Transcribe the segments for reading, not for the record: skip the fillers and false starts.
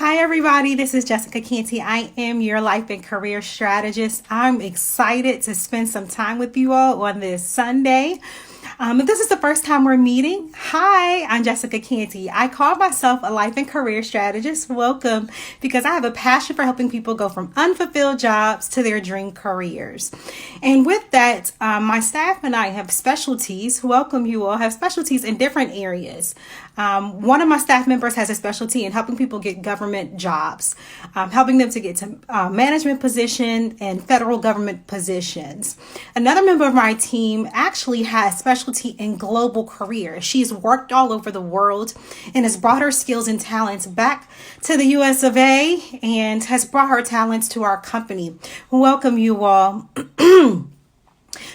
Hi, everybody. This is Jessica Canty. I am your life and career strategist. I'm excited to spend some time with you all on this Sunday. If this is the first time we're meeting, hi, I'm Jessica Canty. I call myself a life and career strategist. Welcome, because I have a passion for helping people go from unfulfilled jobs to their dream careers. And with that, my staff and I have specialties. Welcome, you all have specialties in different areas. One of my staff members has a specialty in helping people get government jobs, helping them to get to management position and federal government positions. Another member of my team actually has specialty in global career. She's worked all over the world and has brought her skills and talents back to the US of A and has brought her talents to our company. Welcome, you all.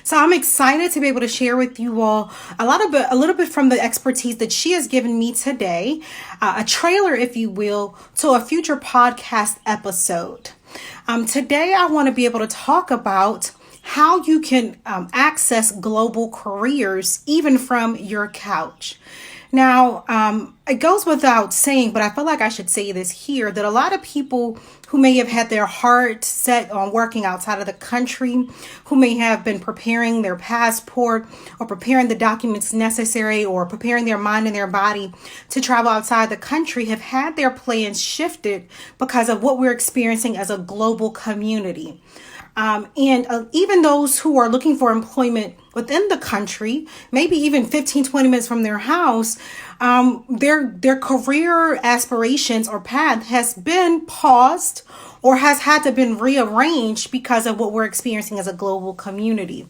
So I'm excited to be able to share with you all a little bit from the expertise that she has given me today, a trailer, if you will, to a future podcast episode. Today, I want to be able to talk about how you can access global careers even from your couch. Now, it goes without saying, but I feel like I should say this here, that a lot of people who may have had their heart set on working outside of the country, who may have been preparing their passport or preparing the documents necessary or preparing their mind and their body to travel outside the country, have had their plans shifted because of what we're experiencing as a global community. Even those who are looking for employment within the country, maybe even 15, 20 minutes from their house, their career aspirations or path has been paused or has had to been rearranged because of what we're experiencing as a global community.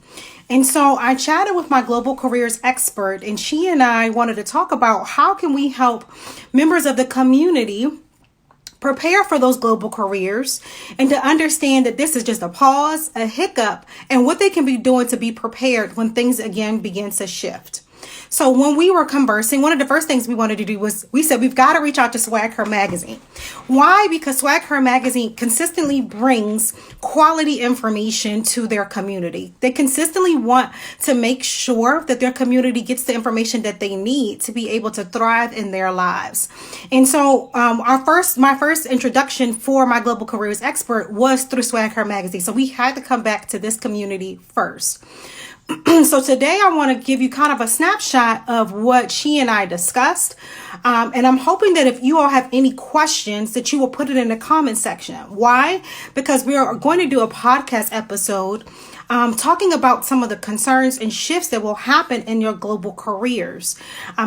And so I chatted with my global careers expert, and she and I wanted to talk about how can we help members of the community prepare for those global careers and to understand that this is just a pause, a hiccup, and what they can be doing to be prepared when things again begin to shift. So when we were conversing, one of the first things we wanted to do was we said we've got to reach out to Swag Her Magazine. Why? Because Swag Her Magazine consistently brings quality information to their community. They consistently want to make sure that their community gets the information that they need to be able to thrive in their lives. And so my first introduction for my global careers expert was through Swag Her Magazine. So we had to come back to this community first. So today I want to give you kind of a snapshot of what she and I discussed. And I'm hoping that if you all have any questions that you will put it in the comment section. Why? Because we are going to do a podcast episode talking about some of the concerns and shifts that will happen in your global careers.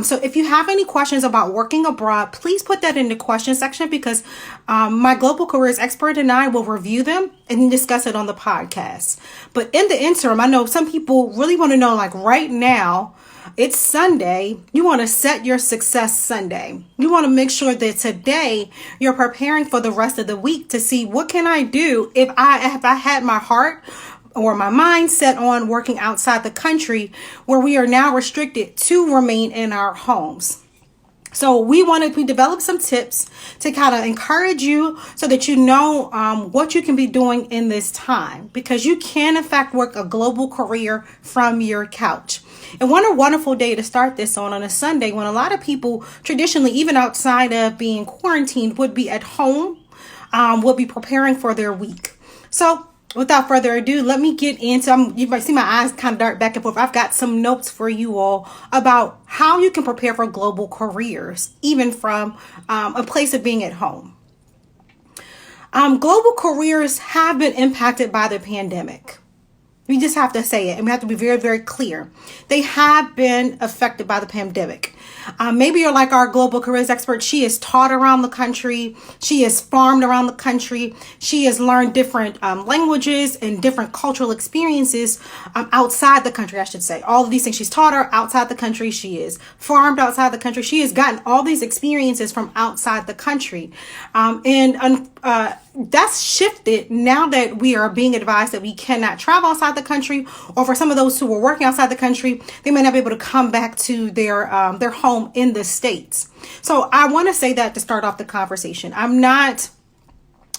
So if you have any questions about working abroad, please put that in the question section because my global careers expert and I will review them and discuss it on the podcast. But in the interim, I know some people really want to know, like right now, it's Sunday. You want to set your success Sunday. You want to make sure that today you're preparing for the rest of the week to see what can I do if I had my heart or my mind set on working outside the country where we are now restricted to remain in our homes. So we developed some tips to kind of encourage you so that you know what you can be doing in this time, because you can in fact work a global career from your couch. And what a wonderful day to start this on a Sunday when a lot of people traditionally, even outside of being quarantined, would be at home, would be preparing for their week. So without further ado, let me get into, you might see my eyes kind of dart back and forth. I've got some notes for you all about how you can prepare for global careers, even from a place of being at home. Global careers have been impacted by the pandemic. We just have to say it, and we have to be very, very clear. They have been affected by the pandemic. Maybe you're like our global careers expert. She is taught around the country. She is farmed around the country. She has learned different languages and different cultural experiences outside the country, I should say. All of these things she's taught her outside the country. She is farmed outside the country. She has gotten all these experiences from outside the country. That's shifted now that we are being advised that we cannot travel outside the country, or for some of those who are working outside the country, they may not be able to come back to their home in the States. So I want to say that to start off the conversation. I'm not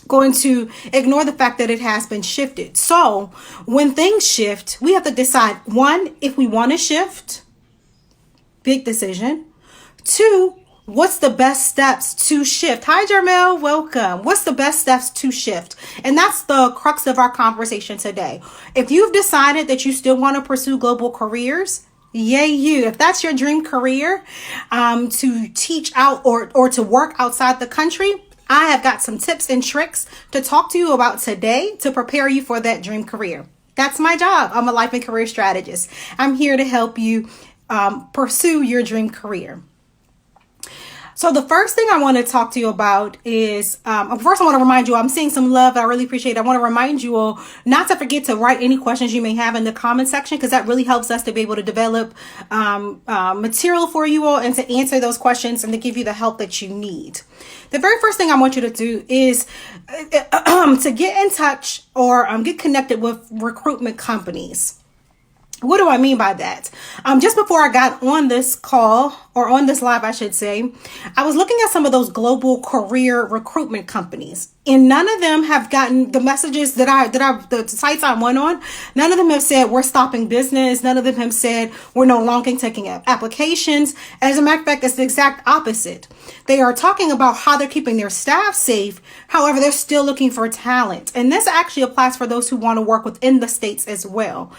going to ignore the fact that it has been shifted. So when things shift, we have to decide, one, if we want to shift, big decision. Two, What's the best steps to shift? Hi, Jarmel. Welcome. What's the best steps to shift? And that's the crux of our conversation today. If you've decided that you still want to pursue global careers, yay you. If that's your dream career, to teach out or to work outside the country, I have got some tips and tricks to talk to you about today to prepare you for that dream career. That's my job. I'm a life and career strategist. I'm here to help you pursue your dream career. So the first thing I want to talk to you about is, first I want to remind you, I'm seeing some love that I really appreciate. I want to remind you all not to forget to write any questions you may have in the comment section, because that really helps us to be able to develop material for you all and to answer those questions and to give you the help that you need. The very first thing I want you to do is to get in touch or get connected with recruitment companies. What do I mean by that? Just before I got on this call, or on this live, I should say, I was looking at some of those global career recruitment companies, and none of them have gotten the messages the sites I went on. None of them have said we're stopping business. None of them have said we're no longer taking applications. As a matter of fact, it's the exact opposite. They are talking about how they're keeping their staff safe. However, they're still looking for talent. And this actually applies for those who want to work within the states as well.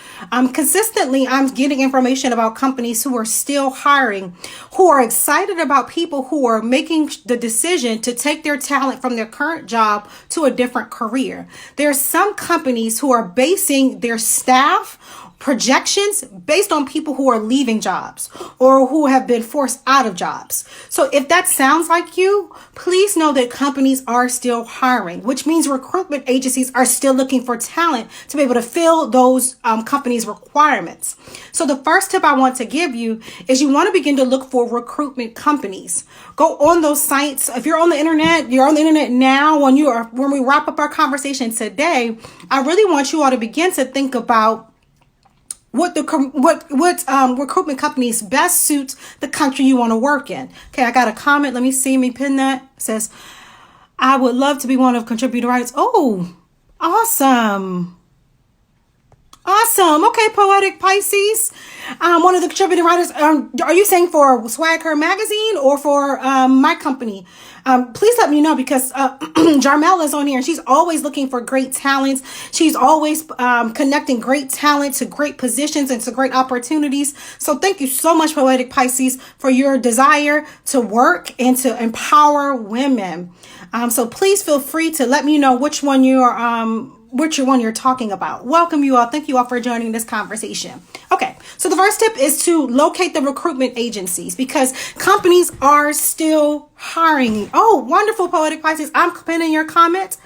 Consistently, I'm getting information about companies who are still hiring, who are excited about people who are making the decision to take their talent from their current job to a different career. There are some companies who are basing their staff projections based on people who are leaving jobs or who have been forced out of jobs. So if that sounds like you, please know that companies are still hiring, which means recruitment agencies are still looking for talent to be able to fill those companies' requirements. So the first tip I want to give you is you want to begin to look for recruitment companies. Go on those sites. If you're on the internet, you're on the internet now. When we wrap up our conversation today, I really want you all to begin to think about what recruitment companies best suit the country you want to work in. Okay, I got a comment. Let me pin that. It says, I would love to be one of contributor writers. Oh, awesome. Awesome. Okay, Poetic Pisces. One of the contributing writers. Are you saying for Swag Her Magazine or for my company? Please let me know, because Jarmel is on here and she's always looking for great talents. She's always connecting great talent to great positions and to great opportunities. So thank you so much, Poetic Pisces, for your desire to work and to empower women. So please feel free to let me know which one you're talking about. Welcome you all. Thank you all for joining this conversation. Okay, so the first tip is to locate the recruitment agencies, because companies are still hiring. Oh, wonderful, Poetic Pisces. I'm pinning your comments.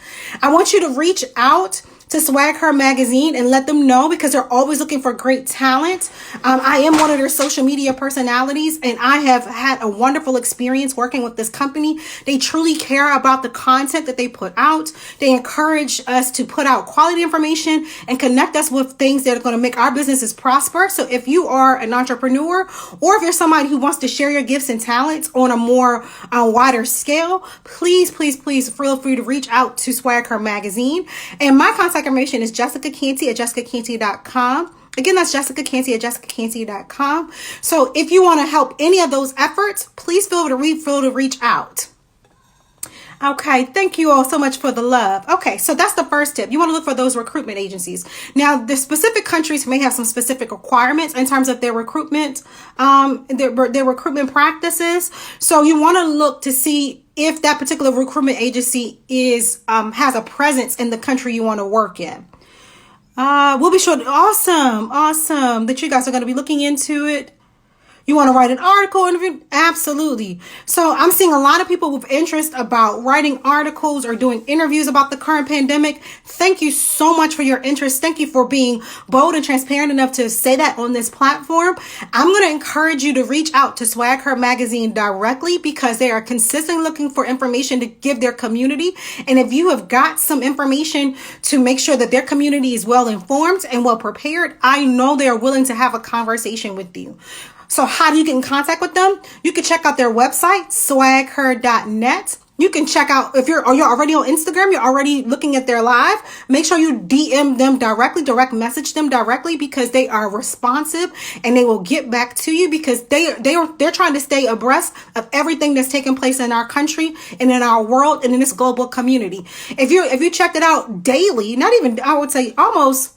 I want you to reach out to Swag Her Magazine and let them know, because they're always looking for great talent. I am one of their social media personalities, and I have had a wonderful experience working with this company. They truly care about the content that they put out. They encourage us to put out quality information and connect us with things that are going to make our businesses prosper. So if you are an entrepreneur, or if you're somebody who wants to share your gifts and talents on a more wider scale, please feel free to reach out to Swag Her Magazine. And my contact information is Jessica Canty at jessicacanty.com. Again, that's Jessica Canty at jessicacanty.com. So if you want to help any of those efforts, please feel to reach out. Okay, thank you all so much for the love. Okay, so that's the first tip. You want to look for those recruitment agencies. Now, the specific countries may have some specific requirements in terms of their recruitment, their recruitment practices. So you want to look to see if that particular recruitment agency has a presence in the country you want to work in. We'll be sure. Awesome that you guys are going to be looking into it. You want to write an article, interview? Absolutely. So I'm seeing a lot of people with interest about writing articles or doing interviews about the current pandemic. Thank you so much for your interest. Thank you for being bold and transparent enough to say that on this platform. I'm going to encourage you to reach out to Swag Her Magazine directly, because they are consistently looking for information to give their community. And if you have got some information to make sure that their community is well informed and well prepared, I know they are willing to have a conversation with you. So how do you get in contact with them? You can check out their website, swagher.net. You can check out, if you're already on Instagram, you're already looking at their live, make sure you DM them directly, direct message them directly, because they are responsive and they will get back to you, because they're trying to stay abreast of everything that's taking place in our country and in our world and in this global community. If you checked it out daily, not even, I would say almost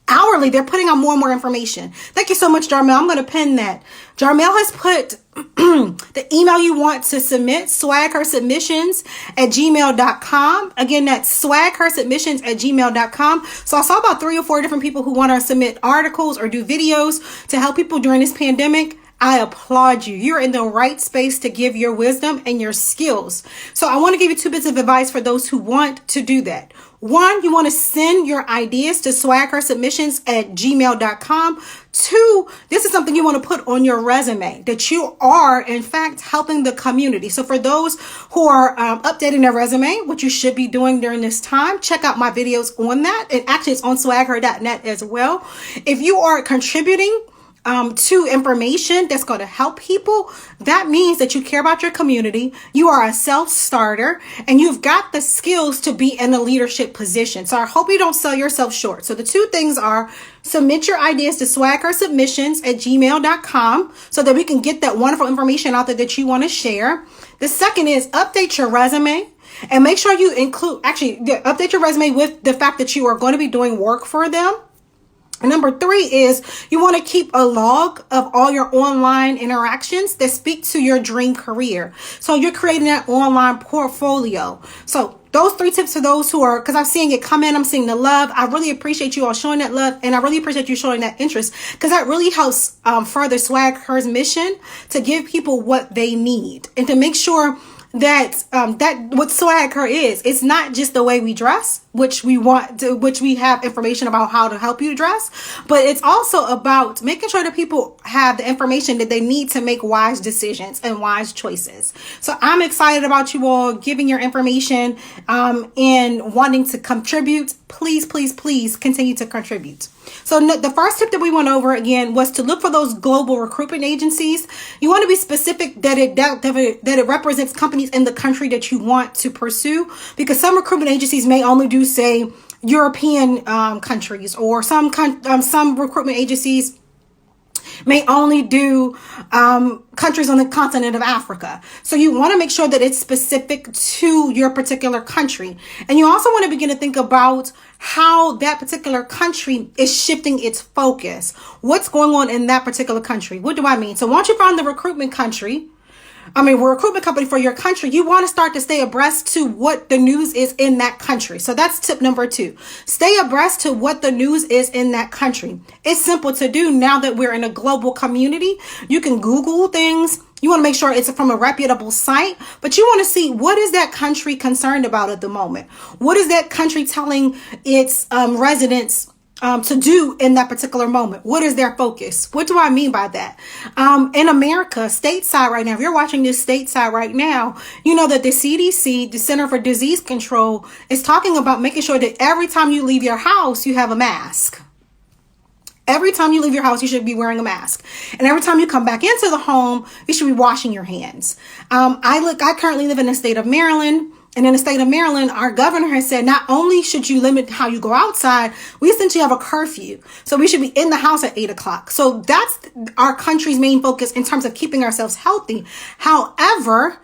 hourly, they're putting out more and more information. Thank you so much, Jarmel. I'm going to pin that. Jarmel has put the email you want to submit, swaghersubmissions@gmail.com. Again, that's swaghersubmissions@gmail.com. So I saw about 3 or 4 different people who want to submit articles or do videos to help people during this pandemic. I applaud you. You're in the right space to give your wisdom and your skills. So I want to give you 2 bits of advice for those who want to do that. 1, you want to send your ideas to swaghersubmissions@gmail.com. 2, this is something you want to put on your resume, that you are, in fact, helping the community. So for those who are updating their resume, what you should be doing during this time, check out my videos on that. And actually, it's on swagher.net as well. If you are contributing to information that's going to help people, that means that you care about your community, you are a self-starter, and you've got the skills to be in a leadership position. So I hope you don't sell yourself short. So the 2 things are, submit your ideas to swaghersubmissions@gmail.com so that we can get that wonderful information out there that you want to share. The second is, update your resume. And make sure you update your resume with the fact that you are going to be doing work for them. Number 3 is, you want to keep a log of all your online interactions that speak to your dream career. So you're creating that online portfolio. So those 3 tips for those who are, because I'm seeing it come in, I'm seeing the love. I really appreciate you all showing that love, and I really appreciate you showing that interest, because that really helps further Swag Her's mission to give people what they need and to make sure that what Swag Her is, it's not just the way we dress, which we have information about how to help you dress, but it's also about making sure that people have the information that they need to make wise decisions and wise choices. So I'm excited about you all giving your information and wanting to contribute. Please, please, please continue to contribute. So the first tip that we went over again was to look for those global recruitment agencies. You want to be specific that it represents companies in the country that you want to pursue, because some recruitment agencies may only do, say, European countries, or some recruitment agencies may only do countries on the continent of Africa. So you want to make sure that it's specific to your particular country. And you also want to begin to think about how that particular country is shifting its focus. What's going on in that particular country? What do I mean? So once you find the recruitment company for your country, you want to start to stay abreast to what the news is in that country. So that's tip number 2. Stay abreast to what the news is in that country. It's simple to do now that we're in a global community. You can Google things. You want to make sure it's from a reputable site, but you want to see, what is that country concerned about at the moment? What is that country telling its residents to do in that particular moment? What is their focus? What do I mean by that? In America, stateside right now, if you're watching this stateside right now, you know that the CDC, the Center for Disease Control, is talking about making sure that every time you leave your house, you have a mask. Every time you leave your house, you should be wearing a mask. And every time you come back into the home, you should be washing your hands. I currently live in the state of Maryland. And in the state of Maryland, our governor has said not only should you limit how you go outside, we essentially have a curfew. So we should be in the house at 8 o'clock. So that's our country's main focus in terms of keeping ourselves healthy. However,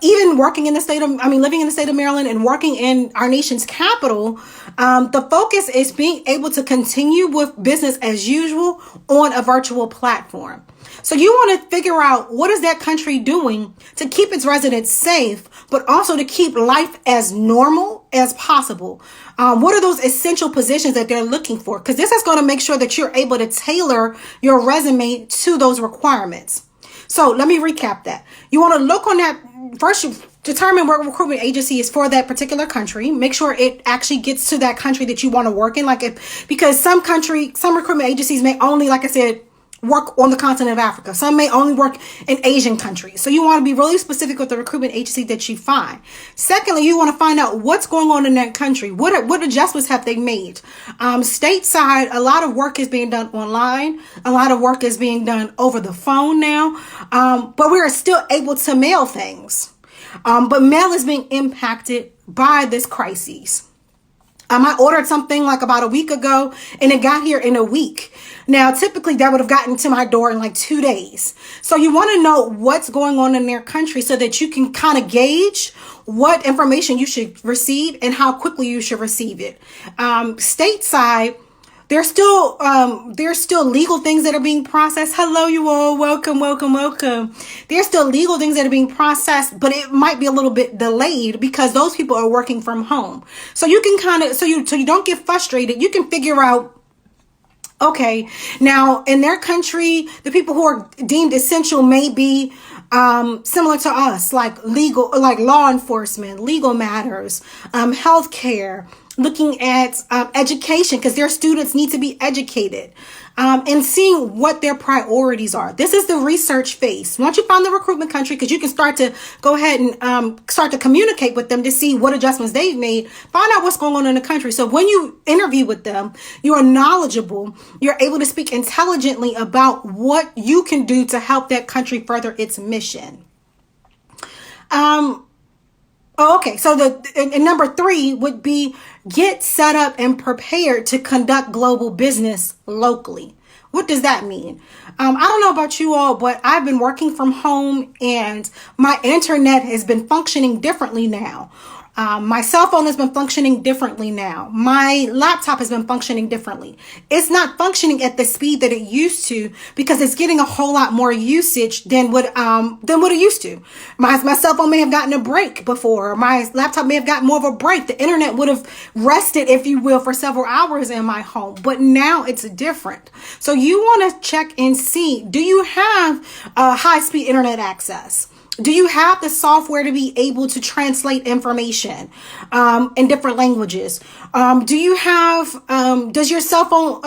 living in the state of Maryland and working in our nation's capital, the focus is being able to continue with business as usual on a virtual platform. So you want to figure out, what is that country doing to keep its residents safe, but also to keep life as normal as possible? What are those essential positions that they're looking for? Because this is going to make sure that you're able to tailor your resume to those requirements. So let me recap that. You want to look on that. First, you determine what recruitment agency is for that particular country. Make sure it actually gets to that country that you want to work in. Because some recruitment agencies may only, like I said, work on the continent of Africa. Some may only work in Asian countries. So you want to be really specific with the recruitment agency that you find. Secondly, you want to find out what's going on in that country. What adjustments have they made? Stateside, a lot of work is being done online. A lot of work is being done over the phone now. But we're still able to mail things. But mail is being impacted by this crisis. I ordered something like about a week ago and it got here in a week. Now, typically that would have gotten to my door in like 2 days. So you want to know what's going on in their country so that you can kind of gauge what information you should receive and how quickly you should receive it. Stateside, there's still legal things that are being processed. Hello, you all. Welcome, welcome, welcome. There's still legal things that are being processed, but it might be a little bit delayed because those people are working from home. So you can so you don't get frustrated. You can figure out, okay, now in their country, the people who are deemed essential may be similar to us, like law enforcement, legal matters, healthcare, looking at education, because their students need to be educated, and seeing what their priorities are. This is the research phase. Once you find the recruitment country, because you can start to go ahead and start to communicate with them to see what adjustments they've made, find out what's going on in the country. So when you interview with them, you are knowledgeable. You're able to speak intelligently about what you can do to help that country further its mission. Okay, so and number 3 would be get set up and prepared to conduct global business locally. What does that mean? I don't know about you all, but I've been working from home and my internet has been functioning differently now. My cell phone has been functioning differently now. My laptop has been functioning differently. It's not functioning at the speed that it used to because it's getting a whole lot more usage than what it used to. My cell phone may have gotten a break before. My laptop may have gotten more of a break. The internet would have rested, if you will, for several hours in my home. But now it's different. So you want to check and see, do you have high-speed internet access? Do you have the software to be able to translate information in different languages? Do you have, does your cell phone,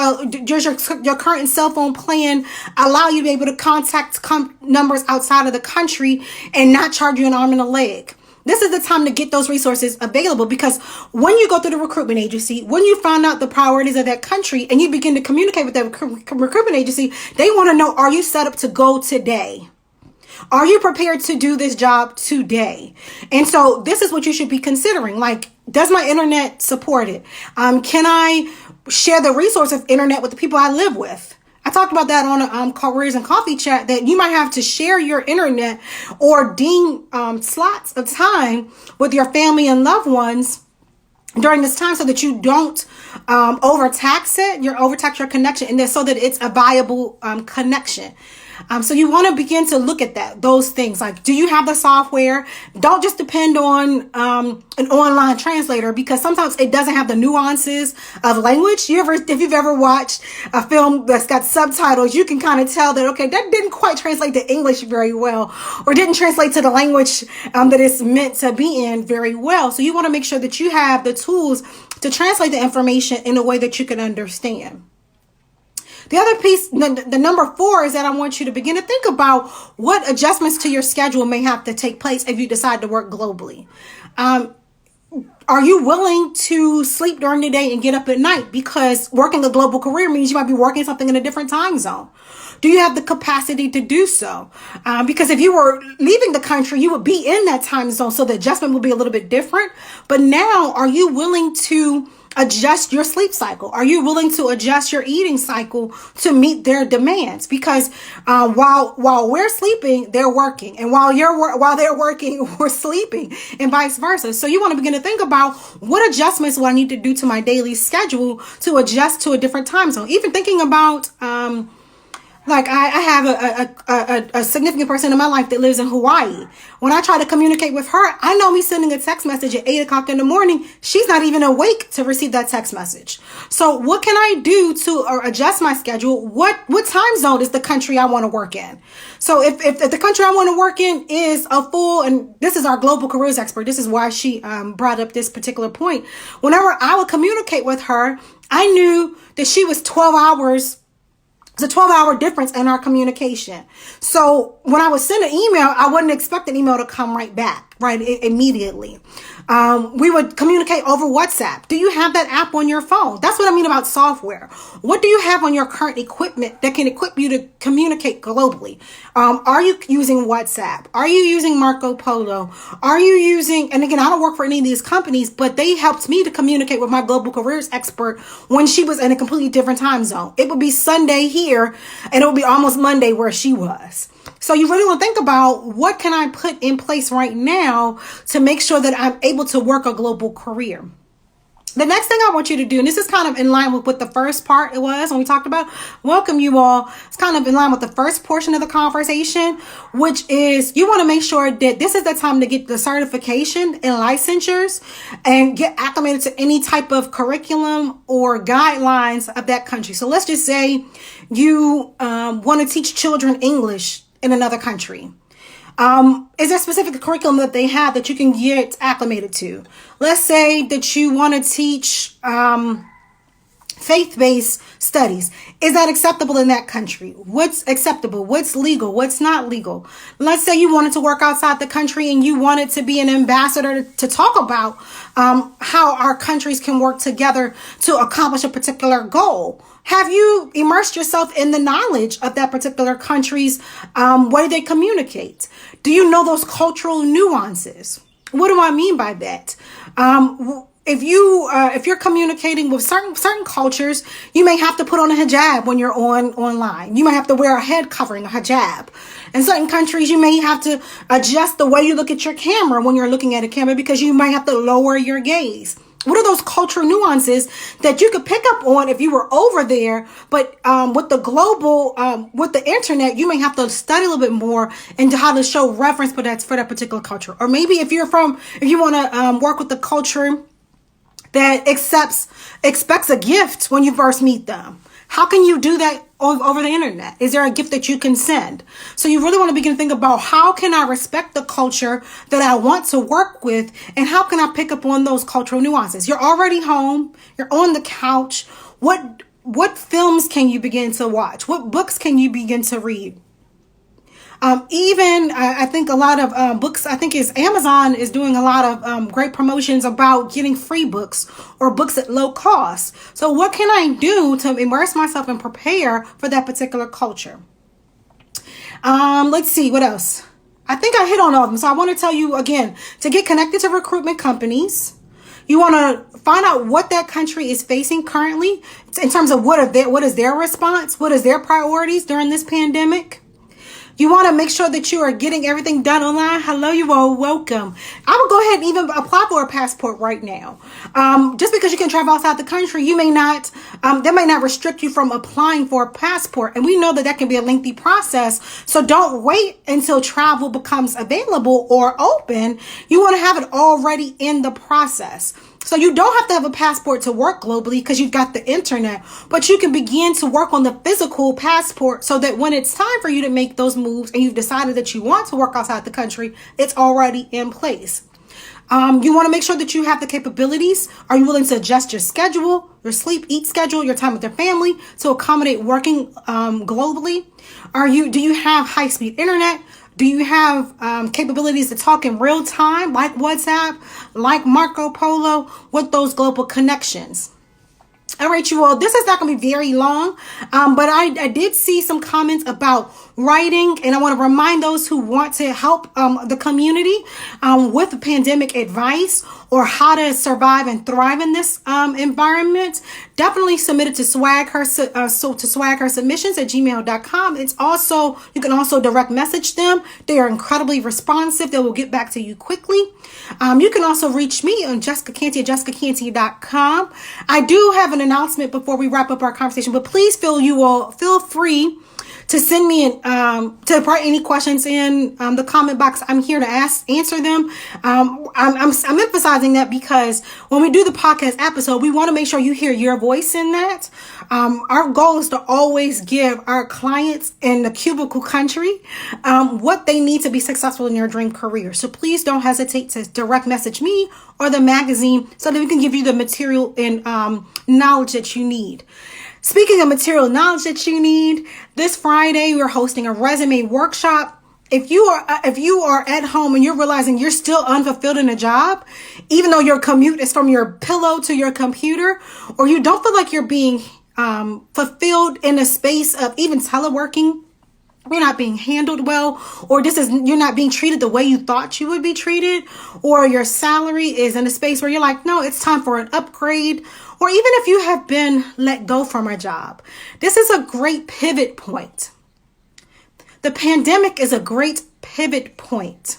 does your current cell phone plan allow you to be able to contact numbers outside of the country and not charge you an arm and a leg? This is the time to get those resources available, because when you go through the recruitment agency, when you find out the priorities of that country and you begin to communicate with that recruitment agency, they want to know, are you set up to go today? Are you prepared to do this job today? And so this is what you should be considering. Like, does my internet support it? Can I share the resource of internet with the people I live with? I talked about that on a Careers and Coffee chat, that you might have to share your internet or deem slots of time with your family and loved ones during this time so that you don't overtax your connection, and then so that it's a viable connection. So you want to begin to look at those things. Like, do you have the software? Don't just depend on an online translator, because sometimes it doesn't have the nuances of language. If you've ever watched a film that's got subtitles, you can kind of tell that, okay, that didn't quite translate to English very well, or didn't translate to the language that it's meant to be in very well. So you want to make sure that you have the tools to translate the information in a way that you can understand. The other piece, the number 4, is that I want you to begin to think about what adjustments to your schedule may have to take place if you decide to work globally. Are you willing to sleep during the day and get up at night? Because working a global career means you might be working something in a different time zone. Do you have the capacity to do so? Because if you were leaving the country, you would be in that time zone, so the adjustment will be a little bit different. But now, are you willing to adjust your sleep cycle? Are you willing to adjust your eating cycle to meet their demands? Because while we're sleeping, they're working, and while they're working, we're sleeping, and vice versa. So you want to begin to think about, what adjustments will I need to do to my daily schedule to adjust to a different time zone? Even thinking about like I have a significant person in my life that lives in Hawaii. When I try to communicate with her, I know me sending a text message at 8 o'clock in the morning, she's not even awake to receive that text message. So what can I do to adjust my schedule? What time zone is the country I want to work in? So if the country I want to work in is a full, and this is our global careers expert, this is why she brought up this particular point. Whenever I would communicate with her, I knew that she was 12 hours. It's a 12-hour difference in our communication. So when I would send an email, I wouldn't expect an email to come right back. right, immediately. We would communicate over WhatsApp. Do you have that app on your phone? That's what I mean about software. What do you have on your current equipment that can equip you to communicate globally? Are you using WhatsApp? Are you using Marco Polo? Are you using, and again, I don't work for any of these companies, but they helped me to communicate with my global careers expert when she was in a completely different time zone. It would be Sunday here and it would be almost Monday where she was. So you really want to think about, what can I put in place right now to make sure that I'm able to work a global career? The next thing I want you to do, and this is kind of in line with what the first part it was when we talked about, welcome you all. It's kind of in line with the first portion of the conversation, which is you want to make sure that this is the time to get the certification and licensures and get acclimated to any type of curriculum or guidelines of that country. So let's just say you want to teach children English in another country. Is there a specific curriculum that they have that you can get acclimated to? Let's say that you want to teach faith-based studies. Is that acceptable in that country? What's acceptable? What's legal? What's not legal? Let's say you wanted to work outside the country and you wanted to be an ambassador to talk about how our countries can work together to accomplish a particular goal. Have you immersed yourself in the knowledge of that particular country's way they communicate? Do you know those cultural nuances? What do I mean by that? If you're communicating with certain cultures, you may have to put on a hijab when you're online. You might have to wear a head covering, a hijab. In certain countries, you may have to adjust the way you look at your camera when you're looking at a camera because you might have to lower your gaze. What are those cultural nuances that you could pick up on if you were over there? But with the global, with the internet, you may have to study a little bit more into how to show reference for that particular culture. Or maybe if you want to work with the culture that expects a gift when you first meet them. How can you do that over the internet? Is there a gift that you can send? So you really want to begin to think about, how can I respect the culture that I want to work with? And how can I pick up on those cultural nuances? You're already home. You're on the couch. What films can you begin to watch? What books can you begin to read? I think a lot of books, I think Amazon is doing a lot of great promotions about getting free books or books at low cost. So what can I do to immerse myself and prepare for that particular culture? Let's see, what else? I think I hit on all of them. So I want to tell you again, to get connected to recruitment companies, you want to find out what that country is facing currently in terms of what is their response, what is their priorities during this pandemic. You want to make sure that you are getting everything done online. Hello, you all. Welcome. I will go ahead and even apply for a passport right now. Just because you can travel outside the country, that may not restrict you from applying for a passport. And we know that can be a lengthy process. So don't wait until travel becomes available or open. You want to have it already in the process. So you don't have to have a passport to work globally because you've got the internet, but you can begin to work on the physical passport so that when it's time for you to make those moves and you've decided that you want to work outside the country, it's already in place. You want to make sure that you have the capabilities. Are you willing to adjust your schedule, your sleep, eat schedule, your time with your family to accommodate working globally? Do you have high-speed internet? Do you have capabilities to talk in real time, like WhatsApp, like Marco Polo, with those global connections? All right, you all, this is not going to be very long, but I did see some comments about writing, and I want to remind those who want to help the community with pandemic advice or how to survive and thrive in this environment. Definitely submit it to swagher submissions at gmail.com. You can also direct message them. They are incredibly responsive. They will get back to you quickly. You can also reach me on Jessica Canty at jessicacanty.com. I do have an announcement before we wrap up our conversation, but please feel free to send me to write any questions in the comment box. I'm here to answer them. I'm emphasizing that because when we do the podcast episode, we want to make sure you hear your voice in that. Our goal is to always give our clients in the cubicle country what they need to be successful in their dream career. So please don't hesitate to direct message me or the magazine so that we can give you the material and knowledge that you need. Speaking of material knowledge that you need, this Friday we're hosting a resume workshop. if you are at home and you're realizing you're still unfulfilled in a job, even though your commute is from your pillow to your computer, or you don't feel like you're being fulfilled in a space of even teleworking, you're not being handled well, or you're not being treated the way you thought you would be treated, or your salary is in a space where you're like, no, it's time for an upgrade, or even if you have been let go from a job, this is a great pivot point. The pandemic is a great pivot point.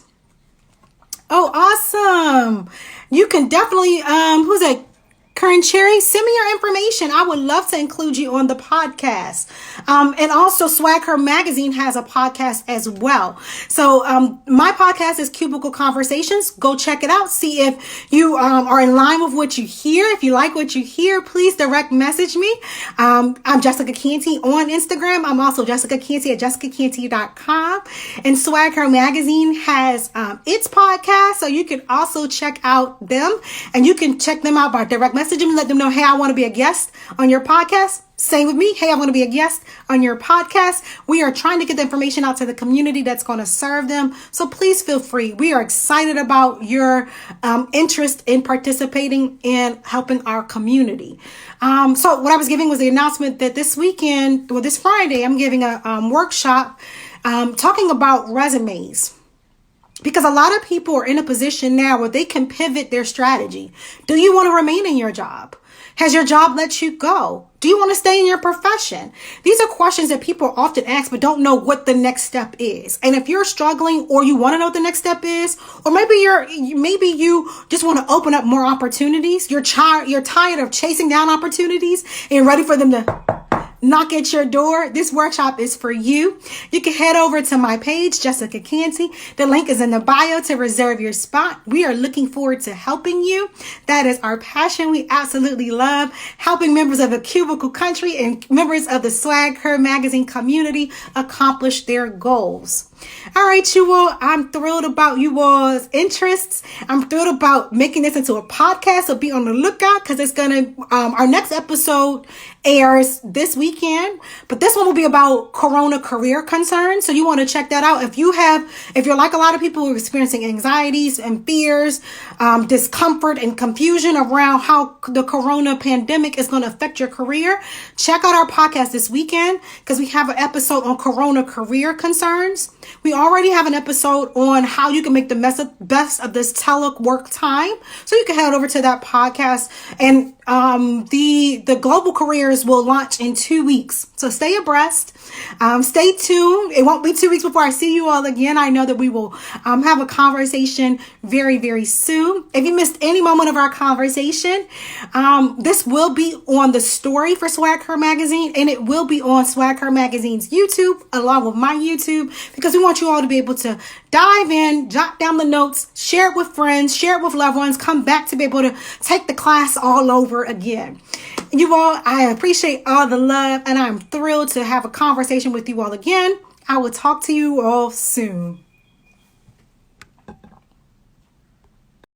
Oh, awesome. You can definitely, who's that? Karen Cherry, send me your information. I would love to include you on the podcast. And also Swag Her Magazine has a podcast as well. So my podcast is Cubicle Conversations. Go check it out. See if you are in line with what you hear. If you like what you hear, please direct message me. I'm Jessica Canty on Instagram. I'm also Jessica Canty at jessicacanty.com. And Swag Her Magazine has its podcast. So you can also check out them, and you can check them out by direct message them, let them know, hey, I want to be a guest on your podcast. Same with me. Hey, I want to be a guest on your podcast. We are trying to get the information out to the community that's going to serve them. So please feel free. We are excited about your interest in participating in helping our community. So what I was giving was the announcement that this Friday, I'm giving a workshop talking about resumes. Because a lot of people are in a position now where they can pivot their strategy. Do you want to remain in your job? Has your job let you go? Do you want to stay in your profession? These are questions that people often ask but don't know what the next step is. And if you're struggling, or you want to know what the next step is, or maybe you just want to open up more opportunities. You're tired of chasing down opportunities and you're ready for them to knock at your door. This workshop is for you. You can head over to my page, Jessica Canty. The link is in the bio to reserve your spot. We are looking forward to helping you. That is our passion. We absolutely love helping members of the Cubicle Country and members of the Swag Her Magazine community accomplish their goals. All right, you all, I'm thrilled about you all's interests. I'm thrilled about making this into a podcast, so be on the lookout, because it's our next episode airs this weekend, but this one will be about Corona career concerns. So you want to check that out. If you're like a lot of people who are experiencing anxieties and fears, discomfort and confusion around how the Corona pandemic is going to affect your career, check out our podcast this weekend, because we have an episode on Corona career concerns. We already have an episode on how you can make the best of this telework time. So you can head over to that podcast. And the global careers will launch in 2 weeks. So stay abreast. Stay tuned. It won't be 2 weeks before I see you all again. I know that we will have a conversation very, very soon. If you missed any moment of our conversation, this will be on the story for Swag Her Magazine, and it will be on Swag Her Magazine's YouTube along with my YouTube, because we want you all to be able to dive in, jot down the notes, share it with friends, share it with loved ones, come back to be able to take the class all over again. You all, I appreciate all the love, and I'm thrilled to have a conversation with you all again. I will talk to you all soon.